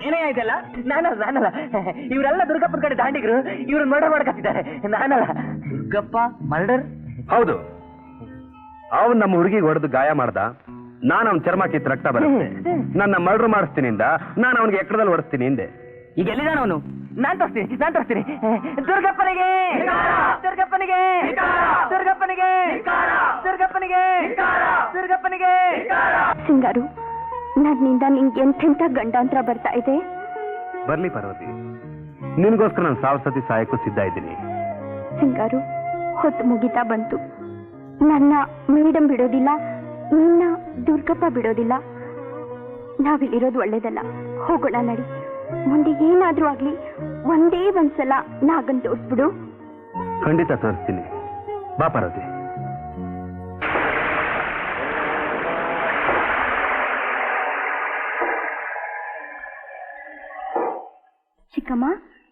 ಏನೇ ಆಯ್ತಲ್ಲ? ನಾನಲ್ಲ ಇವರೆಲ್ಲ ದುರ್ಗಪ್ಪನ ಕಡೆ ದಾಂಡಿಗರು, ಇವ್ರನ್ನ ಮರ್ಡರ್ ಮಾಡಕತ್ತಿದ್ದಾರೆ. ನಾನಲ್ಲ. ದುರ್ಗಪ್ಪ ಮರ್ಡರ್? ಹೌದು. ಅವನ್ ನಮ್ಮ ಹುಡುಗಿಗೆ ಹೊಡೆದು ಗಾಯ ಮಾಡ್ದ. ನಾನು ಅವನ ಚರ್ಮ ಕಿತ್ತು ರಕ್ತ ಬರುತ್ತೆ. ನನ್ನ ಮರ್ಡರ್ ಮಾಡಿಸ್ತೀನಿ ಇಂದ ನಾನು ಅವನಿಗೆ ಎಕ್ಕಡದಲ್ಲಿ ಹೊಡಿಸ್ತೀನಿ ಹಿಂದೆ. ಈಗ ಎಲ್ಲಿದ್ದಾನ ಅವನು? ನಾನ್ ತೋರಿಸ್ತೀನಿ. ದುರ್ಗಪ್ಪನಿಗೆ ದುರ್ಗಪ್ಪನಿಗೆ ದುರ್ಗಪ್ಪನಿಗೆ ದುರ್ಗಪ್ಪನಿಗೆ ದುರ್ಗಪ್ಪನಿಗೆ. ಸಿಂಗಾರು, ನನ್ನಿಂದ ನಿಂಗೆ ಎಂತೆಂಥ ಗಂಡಾಂತರ ಬರ್ತಾ ಇದೆ. ಬರ್ಲಿ ಪಾರ್ವತಿ, ನಿನ್ಗೋಸ್ಕರ ನಾನು ಸಾವಿರ ಸಹಾಯಕ್ಕೂ ಸಿದ್ಧ ಇದ್ದೀನಿ. ಸಿಂಗಾರು, ಹೊತ್ತು ಮುಗಿತಾ ಬಂತು. ನನ್ನ ಮೇಡಮ್ ಬಿಡೋದಿಲ್ಲ, ನಿನ್ನ ದುರ್ಗಪ್ಪ ಬಿಡೋದಿಲ್ಲ. ನಾವಿಲ್ಲಿರೋದು ಒಳ್ಳೇದಲ್ಲ. ಹೋಗೋಣ ನಡಿ. ಮುಂದೆ ಏನಾದ್ರೂ ಆಗ್ಲಿ ಒಂದೇ ಒಂದ್ಸಲ ನಾಗನ್ ತೋರಿಸ್ಬಿಡು. ಖಂಡಿತ ತೋರಿಸ್ತೀನಿ. ಬಾ ಪಾರ್ವತಿ. ಚಿಕ್ಕಮ್ಮ,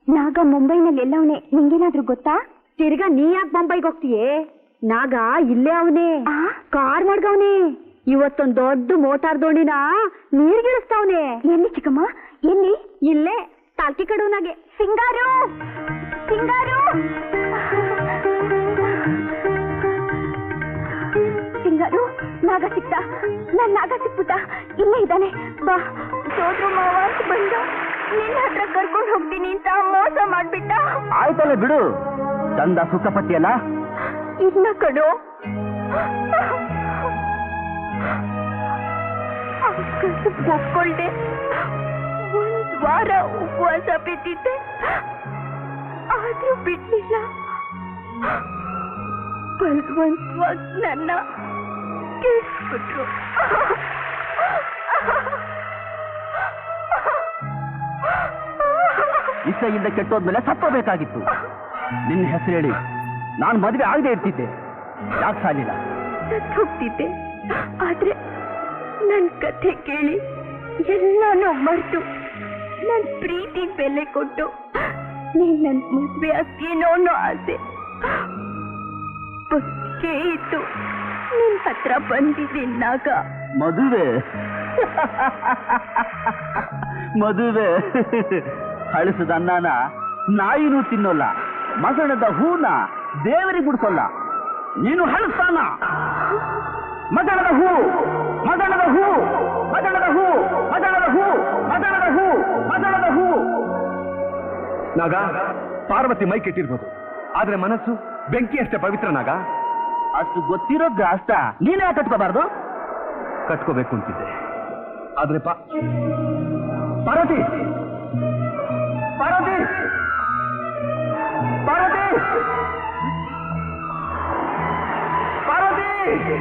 ನಾಗ ಮುಂಬೈನಲ್ಲಿ ಎಲ್ಲವನೇ ನಿಂಗೇನಾದ್ರೂ ಗೊತ್ತಾ? ತಿರ್ಗಾ ನೀ ಯಾಕೆ ಮುಂಬೈಗೆ ಹೋಗ್ತೀಯೇ? ನಾಗ ಇಲ್ಲೇ ಅವನೇ, ಕಾರ್ ಮಾಡ್ಗವನೇ. ಇವತ್ತೊಂದ್ ದೊಡ್ಡ ಮೋಟಾರ್ ದೋಣಿನ ನೀರ್ಗಿಳಿಸ್ತಾವನೆ. ಎಲ್ಲಿ ಚಿಕ್ಕಮ್ಮ, ಎಲ್ಲಿ? ಇಲ್ಲೇ ತಾಲ್ಕಿ ಕಡೂನಾಗೆ. ಸಿಂಗಾರು, ಸಿಂಗಾರು, ಸಿಂಗಾರು, ನಾಗ ಸಿಕ್ತ. ನನ್ ನಾಗ ಸಿಕ್ಬಿಟ್ಟ. ಇಲ್ಲೇ ಇದ್ದಾನೆ. ಬಾ. ಸೋದ್ರು ಮಾವ ಅಂತ ಬಂದ ನಿನ್ನ ಹತ್ರ ಕರ್ಕೊಂಡು ಹೋಗ್ತೀನಿ ಅಂತ ಮೋಸ ಮಾಡ್ಬಿಟ್ಟ. ಆಯ್ತಲ್ಲ ಬಿಡು, ಚಂದ ಸುಖಪಟ್ಟಿಯಲ್ಲ. ಇನ್ನ ಕಡು ಒಪ್ಕೊಳ್ದೆ ಒಂದ್ ವಾರ ಉಪವಾಸ ಬಿದ್ದಿದ್ದೆ, ಆದ್ರೂ ಬಿಡ್ಲಿಲ್ಲ. ಬಲವಂತವಾಗಿ ನನ್ನ ಕೇಳಿಸ್ಬಿಟ್ರು. ಇಸೆಯಿಂದ ಕೆಟ್ಟೋದ್ಮೇಲೆ ಸತ್ತೋಬೇಕಾಗಿತ್ತು. ನಿನ್ನ ಹೆಸರು ಹೇಳಿ ನಾನು ಮದುವೆ ಆಗದೆ ಇರ್ತಿದ್ದೆ. ಯಾಕೆ ಸಾಲಿಲ್ಲ? ಸತ್ತು ಹೋಗ್ತಿದ್ದೆ. ಆದ್ರೆ ನನ್ ಕಥೆ ಕೇಳಿ ಎಲ್ಲಾನು ಮರೆತು ನನ್ ಪ್ರೀತಿ ಬೆಲೆ ಕೊಟ್ಟು ನೀನ್ ನನ್ ಮದ್ವೆ ಆಗ್ತೀನೋ ಅನ್ನೋ ಆಸೆ ಬದುಕೇ ಇತ್ತು. ನಿನ್ ಹತ್ರ ಬಂದಿದ್ದೀನಿ ನಾಗ. ಮದುವೆ ಮದುವೆ ಹಳಿಸದ ಅನ್ನನ ನಾಯಿನೂ ತಿನ್ನೋಲ್ಲ, ಮಸಣದ ಹೂನ ದೇವರಿಗೆ ಬಿಡಿಸೋಲ್ಲ. ನೀನು ಹಳಸ್ತಾನ. ಮದಣದ ಹೂ, ಮದಣದ ಹೂ, ಮದಣದ ಹೂ, ಮದಣದ ಹೂ, ಮದಣದ ಹೂ, ಮದಣದ ಹೂ. ನಾಗ, ಪಾರ್ವತಿ ಮೈ ಕೆಟ್ಟಿರ್ಬೋದು, ಆದ್ರೆ ಮನಸ್ಸು ಬೆಂಕಿ ಅಷ್ಟೇ ಪವಿತ್ರ. ನಾಗ, ಅಷ್ಟು ಗೊತ್ತಿರೋ ಜಾಸ್ತ ನೀನೇ ಕಟ್ಕೋಬಾರ್ದು. ಕಟ್ಕೋಬೇಕು ಅಂತಿದ್ದೆ, ಆದ್ರೆ ಪಾರ್ವತಿ, ಪಾರ್ವತಿ, ಪಾರ್ವತಿ, ಪಾರ್ವತಿ.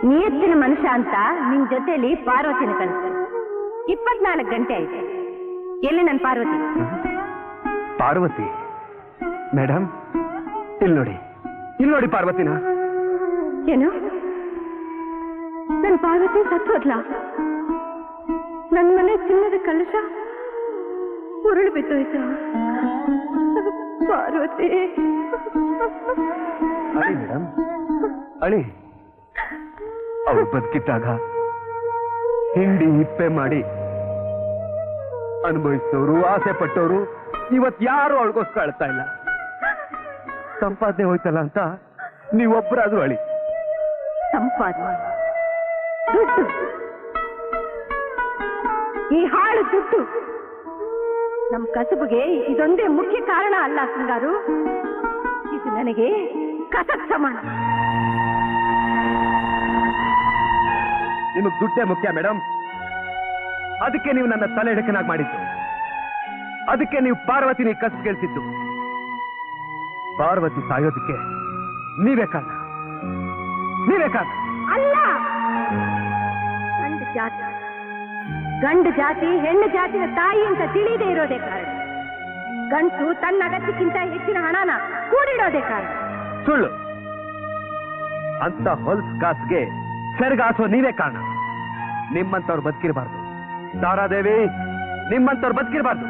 ನಿಯತ್ತಿನ ಮನುಷ್ಯ ಅಂತ ನಿನ್ ಜೊತೆಲಿ ಪಾರ್ವತಿನ ಕಳಿಸ್ತೀನಿ. 24 ಗಂಟೆ ಆಯ್ತು. ಎಲ್ಲಿ ನನ್ ಪಾರ್ವತಿ? ಪಾರ್ವತಿ ಮೇಡಮ್, ಇಲ್ಲಿ ನೋಡಿ ಪಾರ್ವತಿನ. ಏನು? ನನ್ ಪಾರ್ವತಿ ಸತ್ತೋದ್ಲ? ನನ್ ಮನೆ ಚಿನ್ನದ ಕಲಶ ಉರುಳು ಬಿದ್ದೋಯ್ತು. ಪಾರ್ವತಿ ಅಳಿ ಮೇಡಮ್, ಅಳಿ. ಅವ್ರು ಬದುಕಿದ್ದಾಗ ಹಿಂಡಿ ಹಿಪ್ಪೆ ಮಾಡಿ ಅನುಭವಿಸಿದವರು, ಆಸೆ ಪಟ್ಟವರು ಇವತ್ ಯಾರು ಅವಳಿಗೋಸ್ಕರ ಅಳ್ತಾ ಇಲ್ಲ. ಸಂಪಾದನೆ ಹೋಯ್ತಲ್ಲ ಅಂತ ನೀವೊಬ್ಬರಾದ್ರೂ ಅಳಿ. ಸಂಪಾದನೆ, ದುಡ್ಡು, ಈ ಹಾಳು ದುಡ್ಡು ನಮ್ ಕಸಬಿಗೆ ಇದೊಂದೇ ಮುಖ್ಯ ಕಾರಣ ಅಲ್ಲ ಸಿಂಗಾರು. ಇದು ನನಗೆ ಕಸಕ್ ಸಮಾನ. ನಿಮಗ್ ದುಡ್ಡೇ ಮುಖ್ಯ ಮೇಡಮ್. ಅದಕ್ಕೆ ನೀವು ನನ್ನ ತಲೆ ಹಿಡಕನಾಗಿ ಮಾಡಿದ್ದು. ಅದಕ್ಕೆ ನೀವು ಪಾರ್ವತಿನಿ ಕಸಬ್ ಗೆಲ್ಸಿದ್ದು. ಪಾರ್ವತಿ ಸಾಯೋದಕ್ಕೆ ನೀವೇ ಕಾರಣ. ಅಲ್ಲ, ಗಂಡು ಜಾತಿ ಹೆಣ್ಣು ಜಾತಿನ ತಾಯಿ ಅಂತ ತಿಳಿಯದೇ ಇರೋದೇ ಕಾರಣ. ಗಂಟು ತನ್ನ ಅಗತ್ಯಕ್ಕಿಂತ ಹೆಚ್ಚಿನ ಹಣನ ಕೂಡಿಡೋದೇ ಕಾರಣ. ಸುಳ್ಳು. ಅಂತ ಹೊಲ್ಸ್ ಕಾಸ್ಗೆ ಸೆರಗಾಸೋ ನೀವೇ ಕಾರಣ. ನಿಮ್ಮಂತವ್ರು ಬದುಕಿರಬಾರ್ದು ತಾರಾದೇವಿ, ನಿಮ್ಮಂತವ್ರು ಬದುಕಿರಬಾರ್ದು.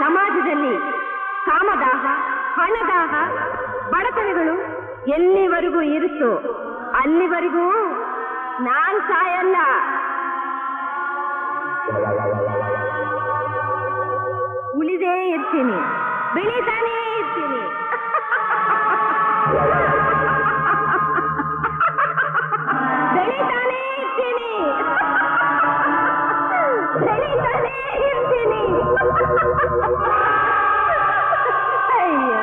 ಸಮಾಜದಲ್ಲಿ ಕಾಮದಾಹ, ಹಣದಾಹ, ಬಡತನಗಳು ಎಲ್ಲಿವರೆಗೂ ಇರುತ್ತೋ ಅಲ್ಲಿವರೆಗೂ ನಾನ್ ಸಾಯಲ್ಲ. ಉಳಿದೇ ಇರ್ತೀನಿ, ಬೆಳೀತಾನೇ ಇರ್ತೀನಿ. ಬೆಳೀತಾನೇ ಇರ್ತೀನಿ, ಬೆಳೀತಾನೇ ಇರ್ತೀನಿ. ಅಯ್ಯ